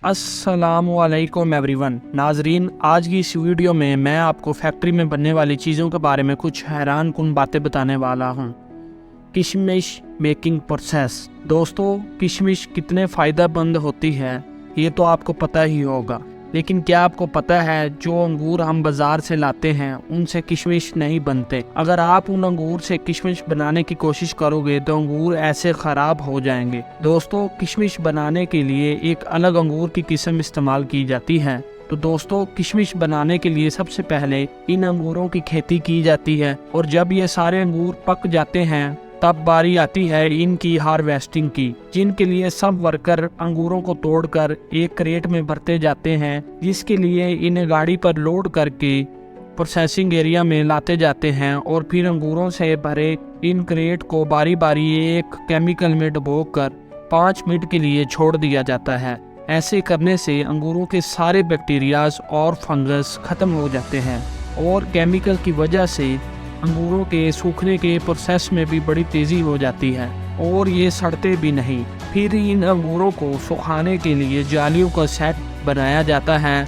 अस्सलामुअलैकुम एवरीवन। नाजरीन, आज की इस वीडियो में मैं आपको फैक्ट्री में बनने वाली चीज़ों के बारे में कुछ हैरान कुन बातें बताने वाला हूँ। किशमिश मेकिंग प्रोसेस। दोस्तों, किशमिश कितने फ़ायदेमंद होती है ये तो आपको पता ही होगा, लेकिन क्या आपको पता है जो अंगूर हम बाज़ार से लाते हैं उनसे किशमिश नहीं बनते। अगर आप उन अंगूर से किशमिश बनाने की कोशिश करोगे तो अंगूर ऐसे ख़राब हो जाएंगे। दोस्तों, किशमिश बनाने के लिए एक अलग अंगूर की किस्म इस्तेमाल की जाती है। तो दोस्तों, किशमिश बनाने के लिए सबसे पहले इन अंगूरों की खेती की जाती है और जब ये सारे अंगूर पक जाते हैं तब बारी आती है इनकी हार्वेस्टिंग की, जिनके लिए सब वर्कर अंगूरों को तोड़कर एक क्रेट में भरते जाते हैं, जिसके लिए इन्हें गाड़ी पर लोड करके प्रोसेसिंग एरिया में लाते जाते हैं और फिर अंगूरों से भरे इन क्रेट को बारी बारी एक केमिकल में डुबोकर 5 मिनट के लिए छोड़ दिया जाता है। ऐसे करने से अंगूरों के सारे बैक्टीरियाज और फंगस खत्म हो जाते हैं और केमिकल की वजह से अंगूरों के सूखने के प्रोसेस में भी बड़ी तेज़ी हो जाती है और ये सड़ते भी नहीं। फिर इन अंगूरों को सुखाने के लिए जालियों का सेट बनाया जाता है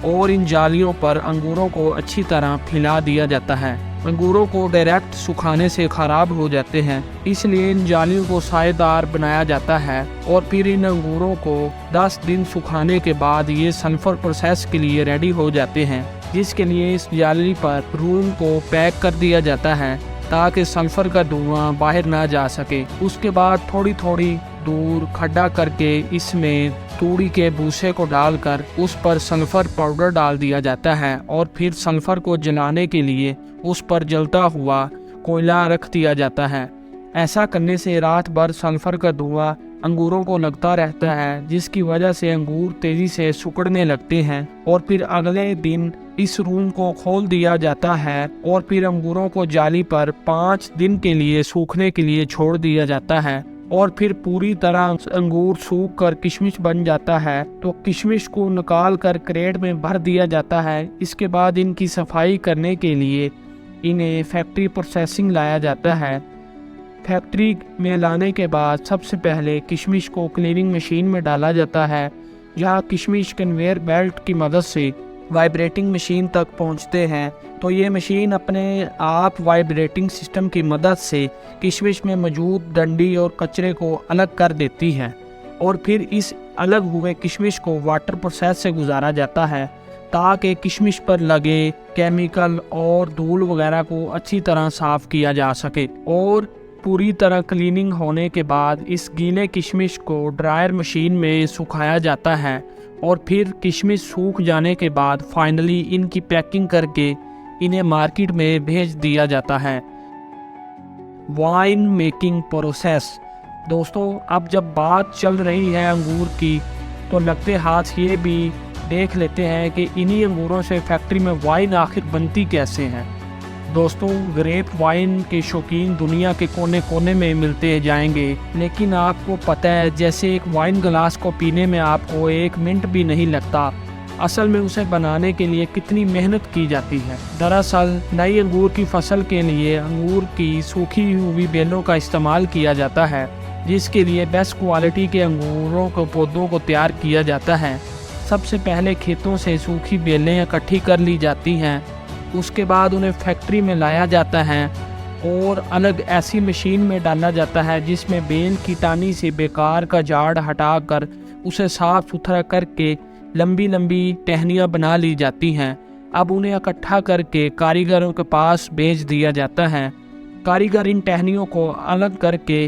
और इन जालियों पर अंगूरों को अच्छी तरह फैला दिया जाता है। अंगूरों को डायरेक्ट सुखाने से ख़राब हो जाते हैं, इसलिए इन जालियों को सायेदार बनाया जाता है और फिर इन अंगूरों को 10 दिन सुखाने के बाद ये सल्फर प्रोसेस के लिए रेडी हो जाते हैं, जिसके लिए इस जाली पर रूम को पैक कर दिया जाता है ताकि सल्फर का धुआं बाहर ना जा सके। उसके बाद थोड़ी थोड़ी दूर खड्डा करके इसमें तूड़ी के भूसे को डालकर उस पर सल्फर पाउडर डाल दिया जाता है और फिर सल्फर को जलाने के लिए उस पर जलता हुआ कोयला रख दिया जाता है। ऐसा करने से रात भर सल्फर का धुआं अंगूरों को लगता रहता है, जिसकी वजह से अंगूर तेज़ी से सिकुड़ने लगते हैं और फिर अगले दिन इस रूम को खोल दिया जाता है और फिर अंगूरों को जाली पर 5 दिन के लिए सूखने के लिए छोड़ दिया जाता है और फिर पूरी तरह अंगूर सूख कर किशमिश बन जाता है। तो किशमिश को निकाल कर क्रेट में भर दिया जाता है। इसके बाद इनकी सफाई करने के लिए इन्हें फैक्ट्री प्रोसेसिंग लाया जाता है। फैक्ट्री में लाने के बाद सबसे पहले किशमिश को क्लीनिंग मशीन में डाला जाता है, जहाँ किशमिश कन्वेयर बेल्ट की मदद से वाइब्रेटिंग मशीन तक पहुँचते हैं। तो ये मशीन अपने आप वाइब्रेटिंग सिस्टम की मदद से किशमिश में मौजूद डंडी और कचरे को अलग कर देती है और फिर इस अलग हुए किशमिश को वाटर प्रोसेस से गुजारा जाता है ताकि किशमिश पर लगे केमिकल और धूल वगैरह को अच्छी तरह साफ़ किया जा सके। और पूरी तरह क्लीनिंग होने के बाद इस गीले किशमिश को ड्रायर मशीन में सुखाया जाता है और फिर किशमिश सूख जाने के बाद फाइनली इनकी पैकिंग करके इन्हें मार्केट में भेज दिया जाता है। Wine making process. दोस्तों, अब जब बात चल रही है अंगूर की तो लगते हाथ ये भी देख लेते हैं कि इन्हीं अंगूरों से फैक्ट्री में वाइन आखिर बनती कैसे हैं। दोस्तों, ग्रेप वाइन के शौकीन दुनिया के कोने कोने में मिलते जाएंगे, लेकिन आपको पता है जैसे एक वाइन ग्लास को पीने में आपको 1 मिनट भी नहीं लगता, असल में उसे बनाने के लिए कितनी मेहनत की जाती है। दरअसल नई अंगूर की फसल के लिए अंगूर की सूखी हुई बेलों का इस्तेमाल किया जाता है, जिसके लिए बेस्ट क्वालिटी के अंगूरों के पौधों को तैयार किया जाता है। सबसे पहले खेतों से सूखी बेलें इकट्ठी कर ली जाती हैं, उसके बाद उन्हें फैक्ट्री में लाया जाता है और अलग ऐसी मशीन में डाला जाता है जिसमें बेल की टानी से बेकार का झाड़ हटाकर उसे साफ सुथरा करके लंबी लंबी टहनियाँ बना ली जाती हैं। अब उन्हें इकट्ठा करके कारीगरों के पास भेज दिया जाता है। कारीगर इन टहनियों को अलग करके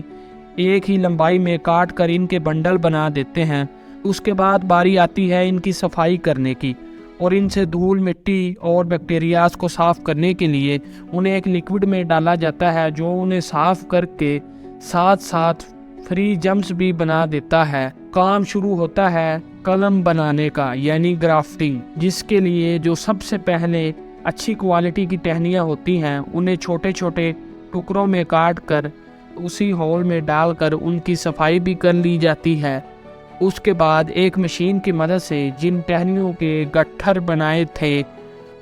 एक ही लंबाई में काट कर इनके बंडल बना देते हैं। उसके बाद बारी आती है इनकी सफाई करने की और इनसे धूल मिट्टी और बैक्टीरियाज को साफ़ करने के लिए उन्हें एक लिक्विड में डाला जाता है जो उन्हें साफ़ करके साथ साथ फ्री जम्स भी बना देता है। काम शुरू होता है कलम बनाने का, यानी ग्राफ्टिंग, जिसके लिए जो सबसे पहले अच्छी क्वालिटी की टहनियाँ होती हैं उन्हें छोटे छोटे टुकड़ों में काट कर उसी होल में डालकर उनकी सफाई भी कर ली जाती है। उसके बाद एक मशीन की मदद से जिन टहनियों के गट्ठर बनाए थे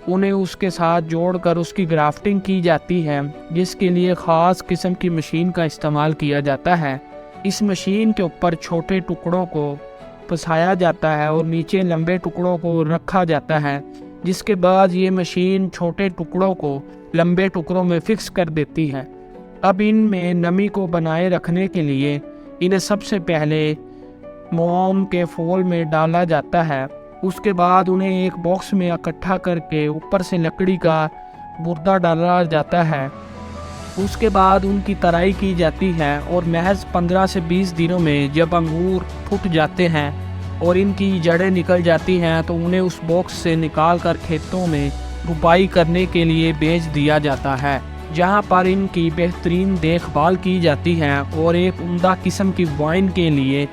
उन्हें उसके साथ जोड़कर उसकी ग्राफ्टिंग की जाती है, जिसके लिए ख़ास किस्म की मशीन का इस्तेमाल किया जाता है। इस मशीन के ऊपर छोटे टुकड़ों को पिसाया जाता है और नीचे लंबे टुकड़ों को रखा जाता है, जिसके बाद ये मशीन छोटे टुकड़ों को लंबे टुकड़ों में फिक्स कर देती है। अब इनमें नमी को बनाए रखने के लिए इन्हें सबसे पहले मोम के फॉल में डाला जाता है। उसके बाद उन्हें एक बॉक्स में इकट्ठा करके ऊपर से लकड़ी का बुर्दा डाला जाता है। उसके बाद उनकी तराई की जाती है और महज 15 से 20 दिनों में जब अंगूर फूट जाते हैं और इनकी जड़ें निकल जाती हैं तो उन्हें उस बॉक्स से निकाल कर खेतों में रुपाई करने के लिए बेच दिया जाता है, जहां पर इनकी बेहतरीन देखभाल की जाती है और एक उम्दा किस्म की वाइन के लिए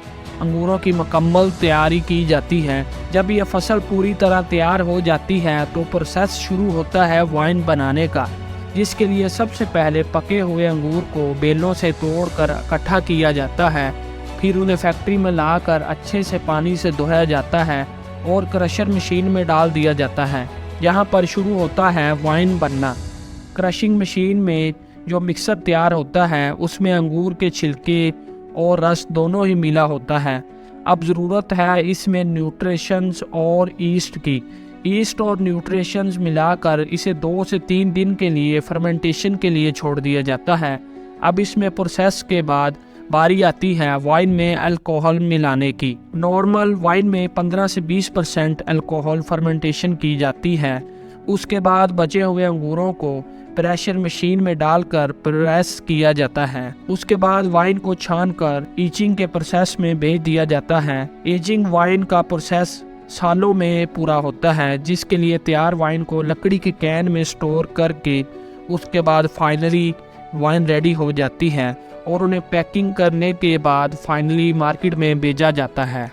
अंगूरों की मुकम्मल तैयारी की जाती है। जब यह फसल पूरी तरह तैयार हो जाती है तो प्रोसेस शुरू होता है वाइन बनाने का, जिसके लिए सबसे पहले पके हुए अंगूर को बेलों से तोड़कर इकट्ठा किया जाता है। फिर उन्हें फैक्ट्री में लाकर अच्छे से पानी से धोया जाता है और क्रशर मशीन में डाल दिया जाता है, जहां पर शुरू होता है वाइन बनना। क्रशिंग मशीन में जो मिक्सर तैयार होता है उसमें अंगूर के छिलके और रस दोनों ही मिला होता है। अब ज़रूरत है इसमें न्यूट्रिशंस और ईस्ट की। ईस्ट और न्यूट्रिशंस मिलाकर इसे 2 से 3 दिन के लिए फर्मेंटेशन के लिए छोड़ दिया जाता है। अब इसमें प्रोसेस के बाद बारी आती है वाइन में अल्कोहल मिलाने की। नॉर्मल वाइन में 15 से 20% अल्कोहल फर्मेंटेशन की जाती है। उसके बाद बचे हुए अंगूरों को प्रेशर मशीन में डालकर प्रेस किया जाता है। उसके बाद वाइन को छानकर ईचिंग के प्रोसेस में भेज दिया जाता है। एजिंग वाइन का प्रोसेस सालों में पूरा होता है, जिसके लिए तैयार वाइन को लकड़ी के कैन में स्टोर करके उसके बाद फाइनली वाइन रेडी हो जाती है और उन्हें पैकिंग करने के बाद फाइनली मार्केट में भेजा जाता है।